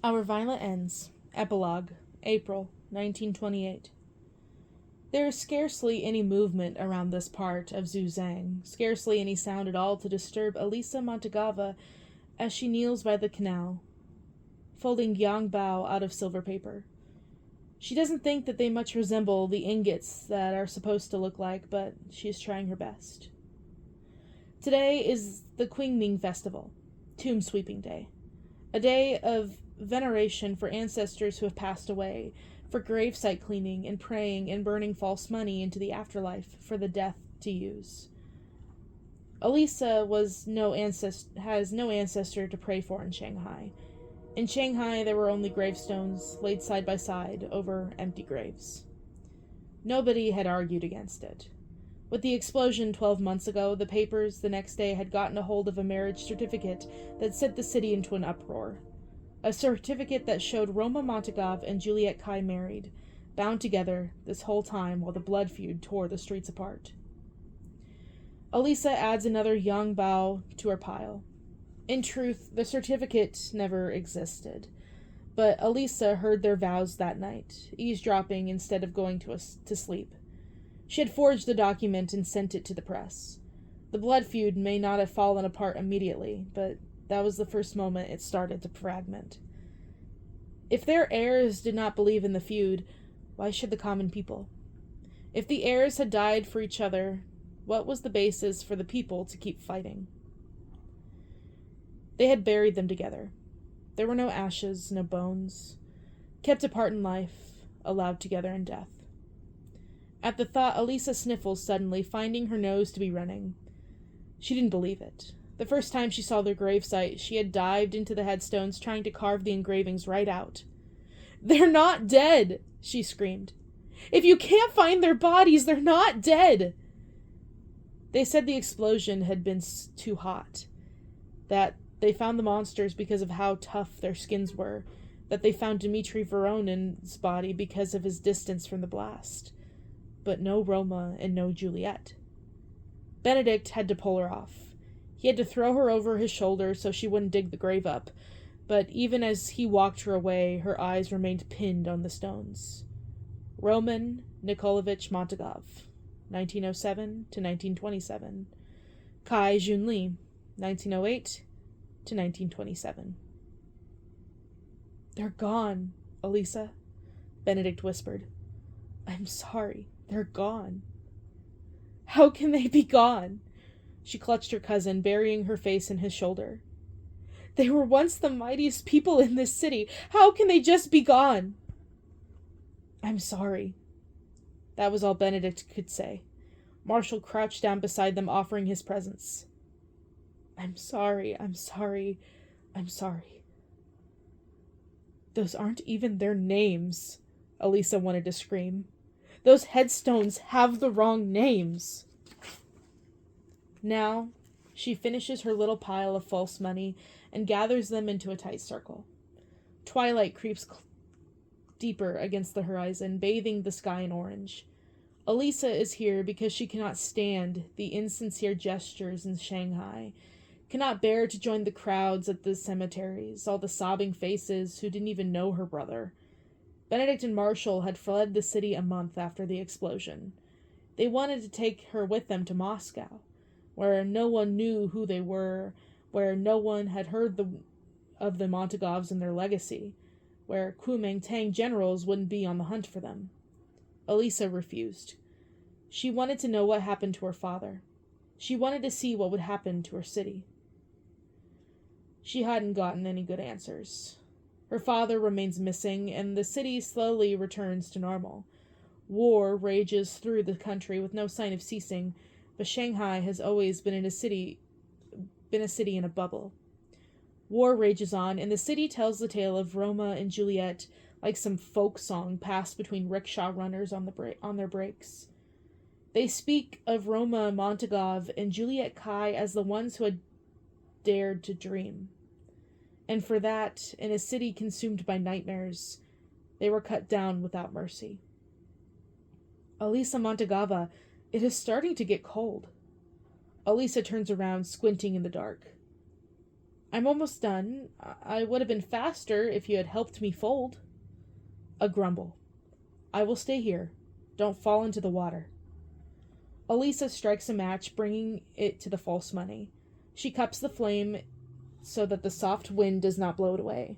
Our Violet Ends. Epilogue. April 1928. There is scarcely any movement around this part of Zuzang, scarcely any sound at all to disturb Elisa Montagava as she kneels by the canal, folding yang bao out of silver paper. She doesn't think that they much resemble the ingots that are supposed to look like, but she is trying her best. Today is the Qingming Festival, Tomb Sweeping Day, a day of veneration for ancestors who have passed away, for gravesite cleaning and praying and burning false money into the afterlife for the death to use. Elisa has no ancestor to pray for in Shanghai. In Shanghai, there were only gravestones laid side by side over empty graves. Nobody had argued against it. With the explosion 12 months ago, the papers the next day had gotten a hold of a marriage certificate that set the city into an uproar. A certificate that showed Roma Montagov and Juliet Kai married, bound together this whole time while the blood feud tore the streets apart. Elisa adds another yang bao to her pile. In truth, the certificate never existed, but Elisa heard their vows that night, eavesdropping instead of going to sleep. She had forged the document and sent it to the press. The blood feud may not have fallen apart immediately, but that was the first moment it started to fragment. If their heirs did not believe in the feud, why should the common people? If the heirs had died for each other, what was the basis for the people to keep fighting? They had buried them together. There were no ashes, no bones. Kept apart in life, allowed together in death. At the thought, Elisa sniffles suddenly, finding her nose to be running. She didn't believe it. The first time she saw their gravesite, she had dived into the headstones, trying to carve the engravings right out. "They're not dead!" she screamed. "If you can't find their bodies, they're not dead!" They said the explosion had been too hot, that they found the monsters because of how tough their skins were, that they found Dmitri Voronin's body because of his distance from the blast. But no Roma and no Juliet. Benedict had to pull her off. He had to throw her over his shoulder so she wouldn't dig the grave up, but even as he walked her away, her eyes remained pinned on the stones. Roman Nikolavich Montagov, 1907 to 1927. Kai Junli, 1908 to 1927. "They're gone, Elisa," Benedict whispered. "I'm sorry, they're gone." "How can they be gone?" She clutched her cousin, burying her face in his shoulder. "They were once the mightiest people in this city. How can they just be gone?" "I'm sorry." That was all Benedict could say. Marshall crouched down beside them, offering his presence. I'm sorry. I'm sorry." "Those aren't even their names," Elisa wanted to scream. "Those headstones have the wrong names." Now, she finishes her little pile of false money and gathers them into a tight circle. Twilight creeps deeper against the horizon, bathing the sky in orange. Elisa is here because she cannot stand the insincere gestures in Shanghai, cannot bear to join the crowds at the cemeteries, all the sobbing faces who didn't even know her brother. Benedict and Marshall had fled the city a month after the explosion. They wanted to take her with them to Moscow, where no one knew who they were, where no one had heard of the Montagovs and their legacy, where Kuomintang generals wouldn't be on the hunt for them. Elisa refused. She wanted to know what happened to her father. She wanted to see what would happen to her city. She hadn't gotten any good answers. Her father remains missing, and the city slowly returns to normal. War rages through the country with no sign of ceasing, but Shanghai has always been a city in a bubble. War rages on, and the city tells the tale of Roma and Juliet like some folk song passed between rickshaw runners on their breaks. They speak of Roma Montagov and Juliet Kai as the ones who had dared to dream. And for that, in a city consumed by nightmares, they were cut down without mercy. "Elisa Montagava, it is starting to get cold." Elisa turns around, squinting in the dark. I'm almost done. I would have been faster if you had helped me fold. A grumble. I will stay here. Don't fall into the water. Elisa strikes a match, bringing it to the false money. She cups the flame so that the soft wind does not blow it away.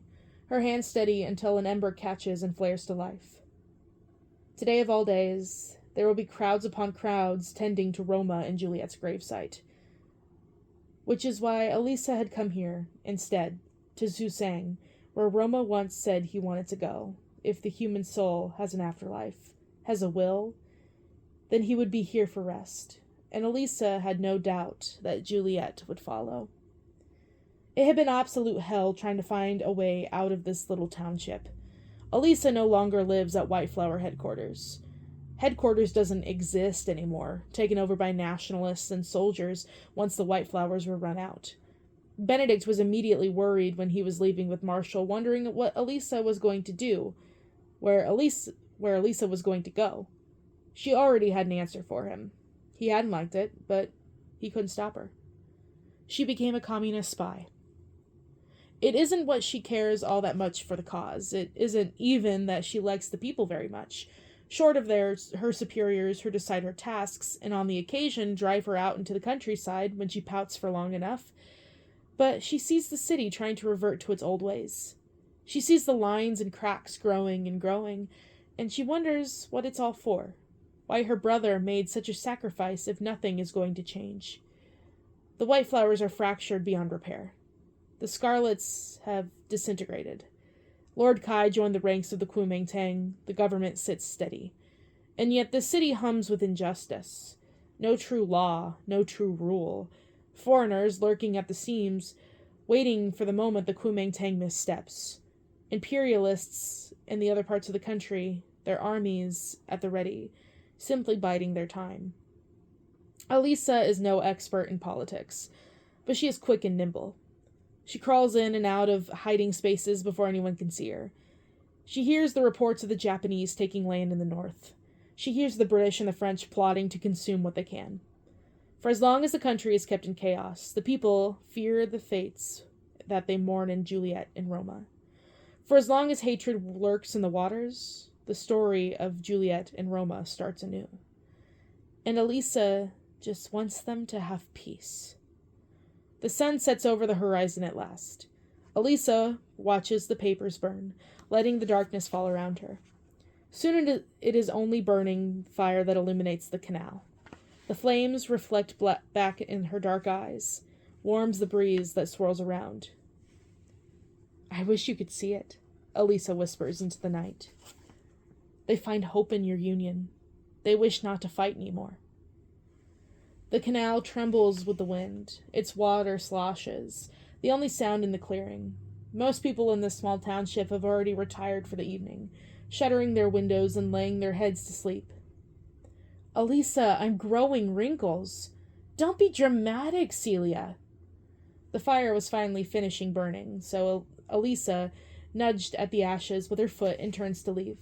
Her hands steady until an ember catches and flares to life. Today of all days, there will be crowds upon crowds tending to Roma and Juliet's gravesite. Which is why Elisa had come here, instead, to Susang, where Roma once said he wanted to go. If the human soul has an afterlife, has a will, then he would be here for rest, and Elisa had no doubt that Juliet would follow. It had been absolute hell trying to find a way out of this little township. Elisa no longer lives at White Flower headquarters. Headquarters doesn't exist anymore, taken over by nationalists and soldiers once the White Flowers were run out. Benedict was immediately worried when he was leaving with Marshall, wondering what Elisa was going to do, where Elisa was going to go. She already had an answer for him. He hadn't liked it, but he couldn't stop her. She became a communist spy. It isn't what she cares all that much for the cause. It isn't even that she likes the people very much. Short of her superiors who decide her tasks, and on the occasion drive her out into the countryside when she pouts for long enough. But she sees the city trying to revert to its old ways. She sees the lines and cracks growing and growing, and she wonders what it's all for. Why her brother made such a sacrifice if nothing is going to change. The White Flowers are fractured beyond repair. The Scarlets have disintegrated. Lord Kai joined the ranks of the Kuomintang. The government sits steady. And yet the city hums with injustice. No true law, no true rule. Foreigners lurking at the seams, waiting for the moment the Kuomintang missteps. Imperialists in the other parts of the country, their armies at the ready, simply biding their time. Elisa is no expert in politics, but she is quick and nimble. She crawls in and out of hiding spaces before anyone can see her. She hears the reports of the Japanese taking land in the north. She hears the British and the French plotting to consume what they can. For as long as the country is kept in chaos, the people fear the fates that they mourn in Juliet and Roma. For as long as hatred lurks in the waters, the story of Juliet and Roma starts anew. And Elisa just wants them to have peace. The sun sets over the horizon at last. Elisa watches the papers burn, letting the darkness fall around her. Soon it is only burning fire that illuminates the canal. The flames reflect back in her dark eyes, warms the breeze that swirls around. I wish you could see it, Elisa whispers into the night. They find hope in your union. They wish not to fight anymore. The canal trembles with the wind. Its water sloshes, the only sound in the clearing. Most people in this small township have already retired for the evening, shuttering their windows and laying their heads to sleep. Elisa, I'm growing wrinkles. Don't be dramatic, Celia. The fire was finally finishing burning, so Elisa nudged at the ashes with her foot and turns to leave.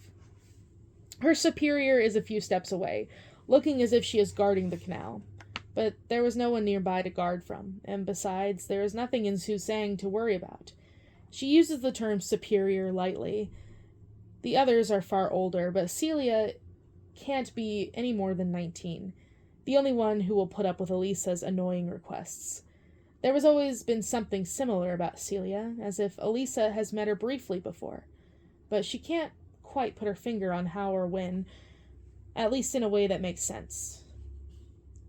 Her superior is a few steps away, looking as if she is guarding the canal. But there was no one nearby to guard from, and besides, there is nothing in Susang to worry about. She uses the term superior lightly. The others are far older, but Celia can't be any more than 19, the only one who will put up with Elisa's annoying requests. There has always been something similar about Celia, as if Elisa has met her briefly before, but she can't quite put her finger on how or when, at least in a way that makes sense.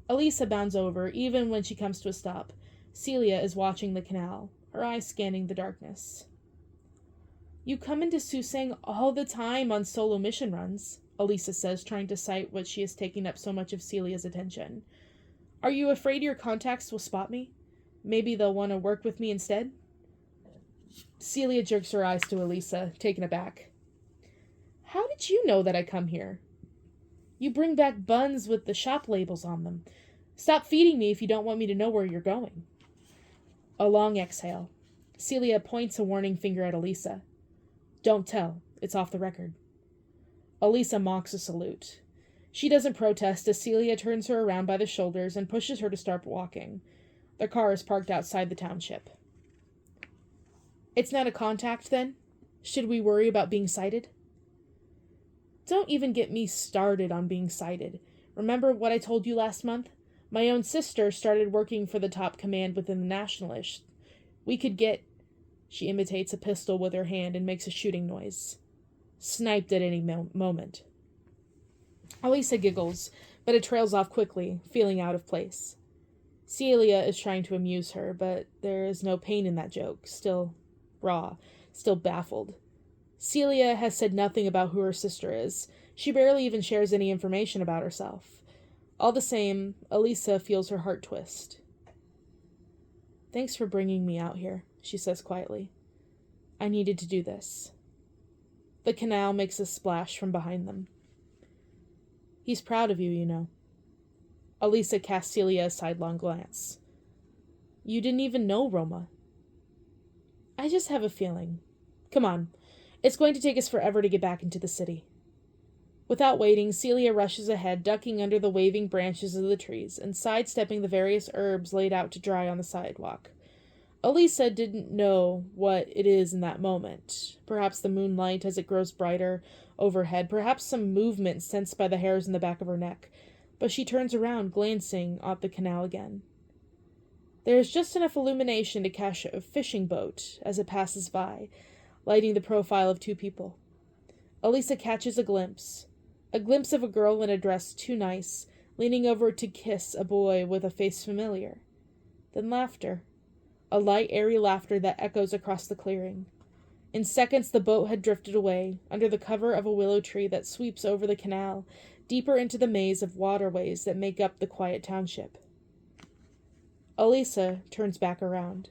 Elisa bounds over, even when she comes to a stop. Celia is watching the canal, her eyes scanning the darkness. You come into Susang all the time on solo mission runs, Elisa says, trying to cite what she is taking up so much of Celia's attention. Are you afraid your contacts will spot me? Maybe they'll want to work with me instead? Celia jerks her eyes to Elisa, taken aback. How did you know that I come here? You bring back buns with the shop labels on them. Stop feeding me if you don't want me to know where you're going. A long exhale. Celia points a warning finger at Elisa. Don't tell. It's off the record. Elisa mocks a salute. She doesn't protest as Celia turns her around by the shoulders and pushes her to start walking. Their car is parked outside the township. It's not a contact, then? Should we worry about being sighted? Don't even get me started on being sighted. Remember what I told you last month? My own sister started working for the top command within the Nationalists. We could get... She imitates a pistol with her hand and makes a shooting noise. Sniped at any moment. Elisa giggles, but it trails off quickly, feeling out of place. Celia is trying to amuse her, but there is no pain in that joke. Still raw, still baffled. Celia has said nothing about who her sister is. She barely even shares any information about herself. All the same, Elisa feels her heart twist. Thanks for bringing me out here, she says quietly. I needed to do this. The canal makes a splash from behind them. He's proud of you, you know. Elisa casts Celia a sidelong glance. You didn't even know Roma. I just have a feeling. Come on. It's going to take us forever to get back into the city. Without waiting, Celia rushes ahead, ducking under the waving branches of the trees and sidestepping the various herbs laid out to dry on the sidewalk. Elisa didn't know what it is in that moment. Perhaps the moonlight as it grows brighter overhead, perhaps some movement sensed by the hairs in the back of her neck, but she turns around, glancing at the canal again. There is just enough illumination to catch a fishing boat as it passes by, lighting the profile of two people. Elisa catches a glimpse of a girl in a dress too nice, leaning over to kiss a boy with a face familiar. Then laughter. A light, airy laughter that echoes across the clearing. In seconds, the boat had drifted away, under the cover of a willow tree that sweeps over the canal, deeper into the maze of waterways that make up the quiet township. Elisa turns back around.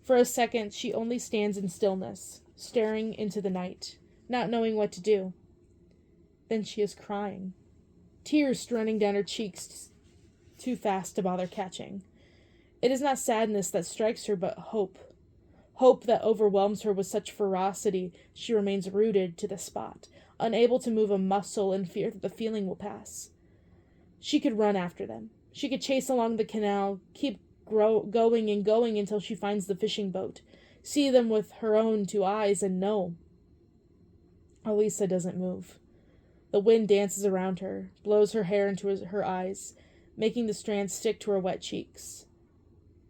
For a second, she only stands in stillness, staring into the night, not knowing what to do. Then she is crying, tears running down her cheeks too fast to bother catching. It is not sadness that strikes her, but hope. Hope that overwhelms her with such ferocity she remains rooted to the spot, unable to move a muscle in fear that the feeling will pass. She could run after them. She could chase along the canal, keep going and going until she finds the fishing boat, see them with her own two eyes, and know. Elisa doesn't move. The wind dances around her, blows her hair into her eyes, making the strands stick to her wet cheeks.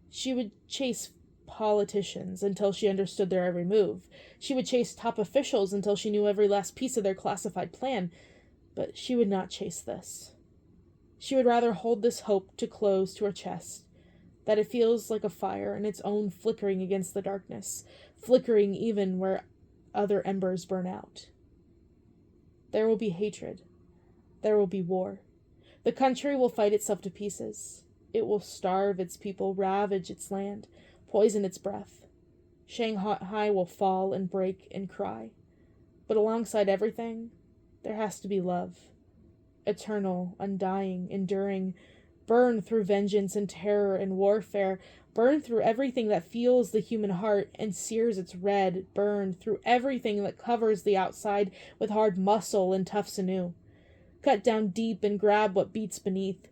She would chase politicians until she understood their every move. She would chase top officials until she knew every last piece of their classified plan, but she would not chase this. She would rather hold this hope close to her chest, that it feels like a fire in its own flickering against the darkness, flickering even where other embers burn out. There will be hatred. There will be war. The country will fight itself to pieces. It will starve its people, ravage its land, poison its breath. Shanghai will fall and break and cry. But alongside everything, there has to be love. Eternal, undying, enduring, burn through vengeance and terror and warfare, burn through everything that feels the human heart and sears its red, burn through everything that covers the outside with hard muscle and tough sinew. Cut down deep and grab what beats beneath,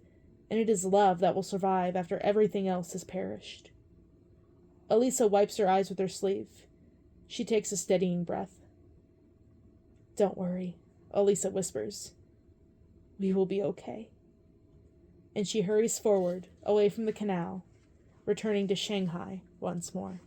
and it is love that will survive after everything else has perished. Elisa wipes her eyes with her sleeve. She takes a steadying breath. Don't worry, Elisa whispers. We will be okay. And she hurries forward, away from the canal, returning to Shanghai once more.